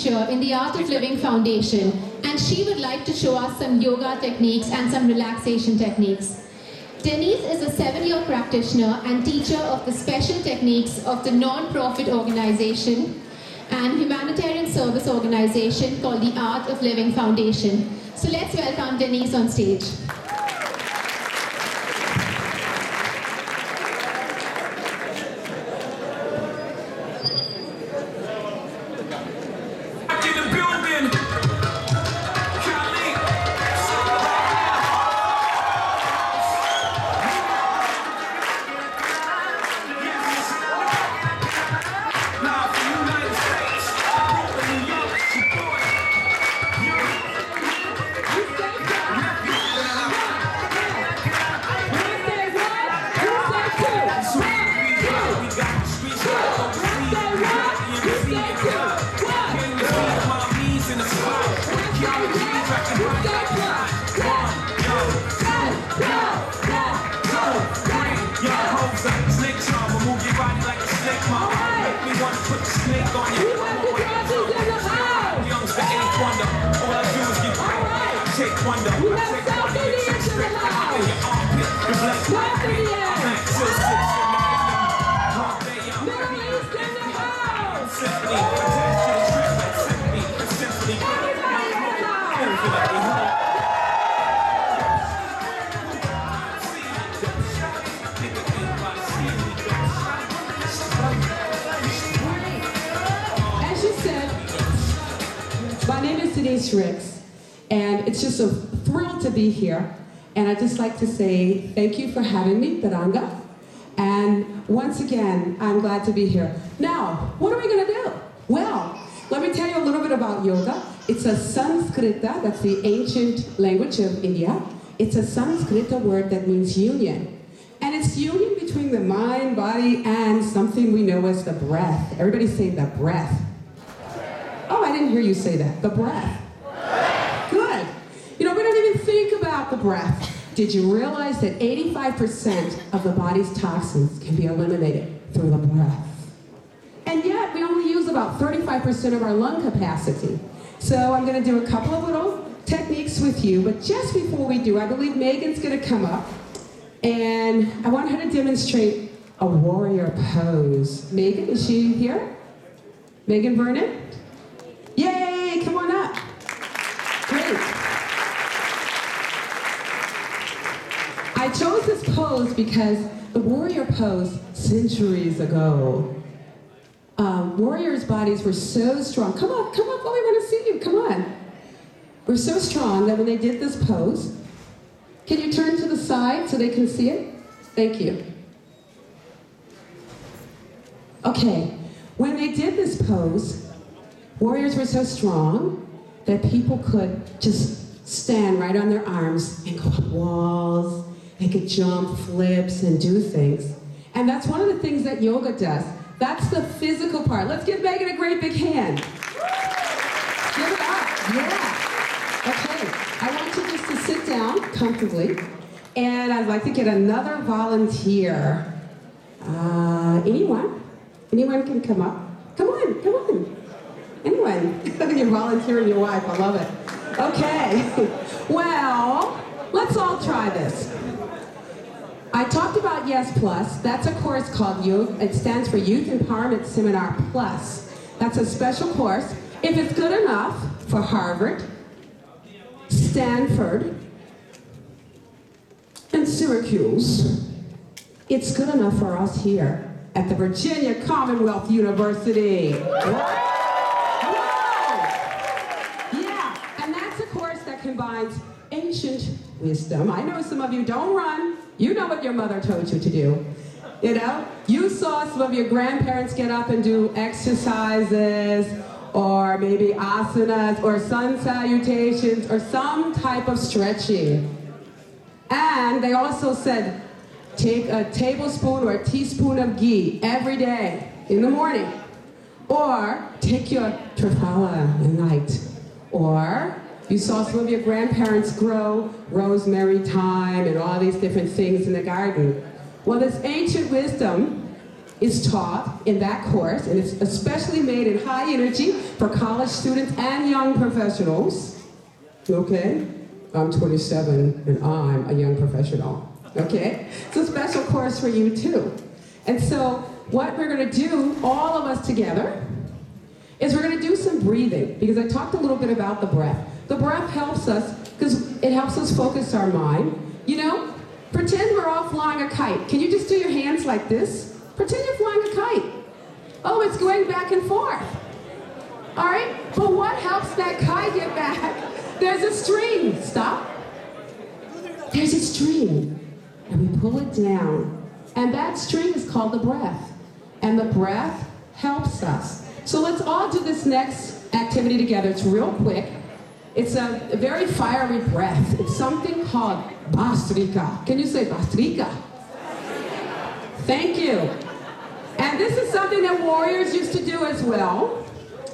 teacher in the Art of Living Foundation, and she would like to show us some yoga techniques and some relaxation techniques. Denise is a 7-year practitioner and teacher of the special techniques of the non-profit organization and humanitarian service organization called the Art of Living Foundation. So let's welcome Denise on stage. My name is Denise, and it's just a thrill to be here. And I'd just like to say thank you for having me, Tiranga. And once again, I'm glad to be here. Now, what are we going to do? Well, let me tell you a little bit about yoga. It's a Sanskrita, that's the ancient language of India. It's a Sanskrita word that means union. And it's union between the mind, body, and something we know as the breath. Everybody say the breath. Oh, I didn't hear you say that. The breath. Good. You know, we don't even think about the breath. Did you realize that 85% of the body's toxins can be eliminated through the breath? And yet, we only use about 35% of our lung capacity. So I'm going to do a couple of little techniques with you, but just before we do, I believe Megan's going to come up, and I want her to demonstrate a warrior pose. Megan, is she here? Megan Vernon? Yay, come on up. Great. I chose this pose because the warrior pose centuries ago, warriors' bodies were so strong. Come up, we want to see you, come on. We're so strong that when they did this pose, can you turn to the side so they can see it? Thank you. Okay, when they did this pose, warriors were so strong that people could just stand right on their arms and go up walls. They could jump, flips, and do things. And that's one of the things that yoga does. That's the physical part. Let's give Megan a great big hand. Give it up, yeah. Okay, I want you just to sit down comfortably. And I'd like to get another volunteer. Anyone? Anyone can come up. Come on. Anyone? You're volunteering your wife, I love it. Okay, well, let's all try this. I talked about YES Plus. That's a course called it stands for Youth Empowerment Seminar Plus. That's a special course. If it's good enough for Harvard, Stanford, and Syracuse, it's good enough for us here at the Virginia Commonwealth University. Combines ancient wisdom. I know some of you don't run. You know what your mother told you to do. You know? You saw some of your grandparents get up and do exercises, or maybe asanas, or sun salutations, or some type of stretching. And they also said, take a tablespoon or a teaspoon of ghee every day in the morning. Or take your triphala at night. Or you saw some of your grandparents grow rosemary, thyme, and all these different things in the garden. Well, this ancient wisdom is taught in that course, and it's especially made in high energy for college students and young professionals. Okay? I'm 27 and I'm a young professional. Okay? It's a special course for you too. And so what we're going to do, all of us together, is we're going to do some breathing, because I talked a little bit about the breath. The breath helps us, because it helps us focus our mind. You know, pretend we're all flying a kite. Can you just do your hands like this? Pretend you're flying a kite. Oh, it's going back and forth. All right? But what helps that kite get back? There's a string. Stop. There's a string. And we pull it down. And that string is called the breath. And the breath helps us. So let's all do this next activity together. It's real quick. It's a very fiery breath. It's something called Bastrika. Can you say Bastrika? Thank you. And this is something that warriors used to do as well.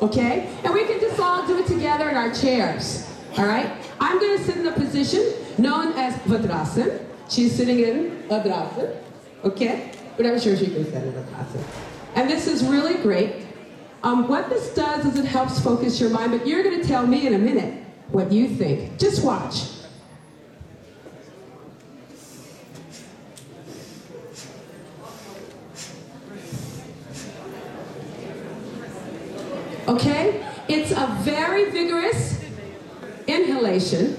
Okay? And we can just all do it together in our chairs. All right? I'm going to sit in a position known as Vadrasana. She's sitting in Vadrasana. Okay? But I'm sure she can sit in Vadrasana. And this is really great. What this does is it helps focus your mind, but you're going to tell me in a minute what you think. Just watch. Okay? It's a very vigorous inhalation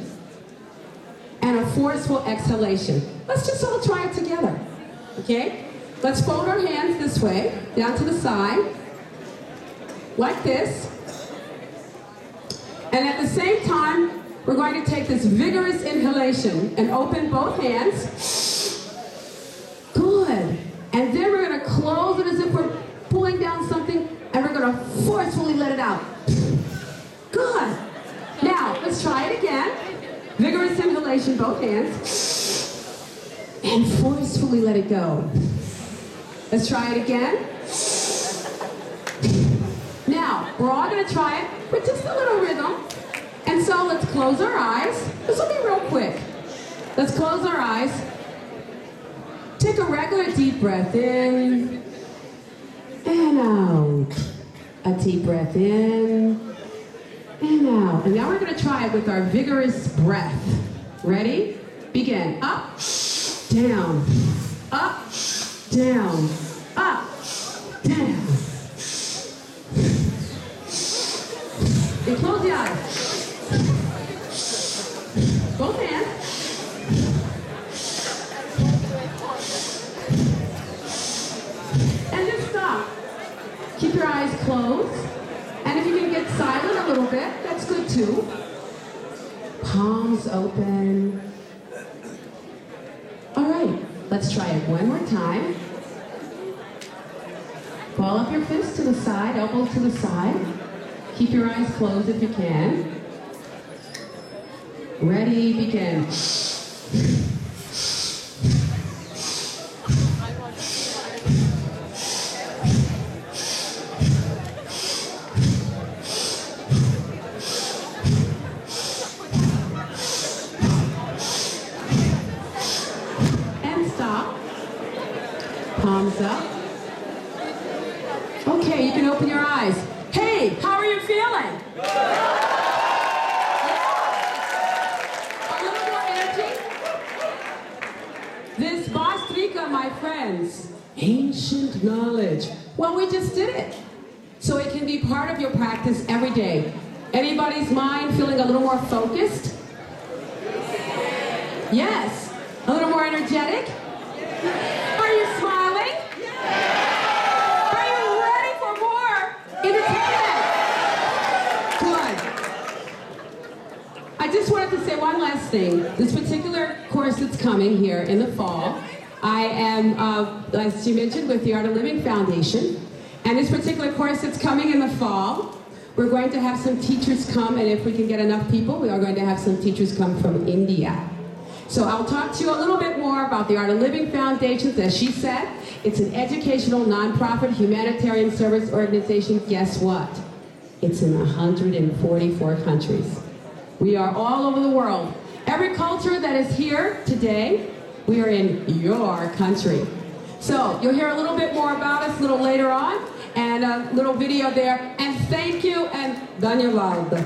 and a forceful exhalation. Let's just all try it together. Okay? Let's fold our hands this way, down to the side, like this. And at the same time, we're going to take this vigorous inhalation and open both hands. Good. And then we're going to close it as if we're pulling down something, and we're going to forcefully let it out. Good. Now, let's try it again. Vigorous inhalation, both hands. And forcefully let it go. Let's try it again. Now, we're all going to try it with just a little rhythm. And so let's close our eyes. This will be real quick. Let's close our eyes. Take a regular deep breath in and out. A deep breath in and out. And now we're going to try it with our vigorous breath. Ready? Begin. Up, down, up, down, up, down. And close the eyes. Both hands. And just stop. Keep your eyes closed. And if you can get silent a little bit, that's good too. Palms open. All right, let's try it one more time. Ball up your fists to the side, elbows to the side. Keep your eyes closed if you can. Ready, begin. And stop. Palms up. Okay, you can open your eyes. Hey, how are you feeling? This Bastrika, my friends, ancient knowledge. Well, we just did it. So it can be part of your practice every day. Anybody's mind feeling a little more focused? Yes. A little more energetic? Are you smiling? Are you ready for more entertainment? Good. I just wanted to say one last thing. This particular course that's coming here in the fall, I am, as you mentioned, with the Art of Living Foundation. And this particular course that's coming in the fall, we're going to have some teachers come, and if we can get enough people, we are going to have some teachers come from India. So I'll talk to you a little bit more about the Art of Living Foundation. As she said, it's an educational, nonprofit, humanitarian service organization. Guess what? It's in 144 countries. We are all over the world. Every culture that is here today, we are in your country. So you'll hear a little bit more about us a little later on, and a little video there. And thank you, and Danyavad.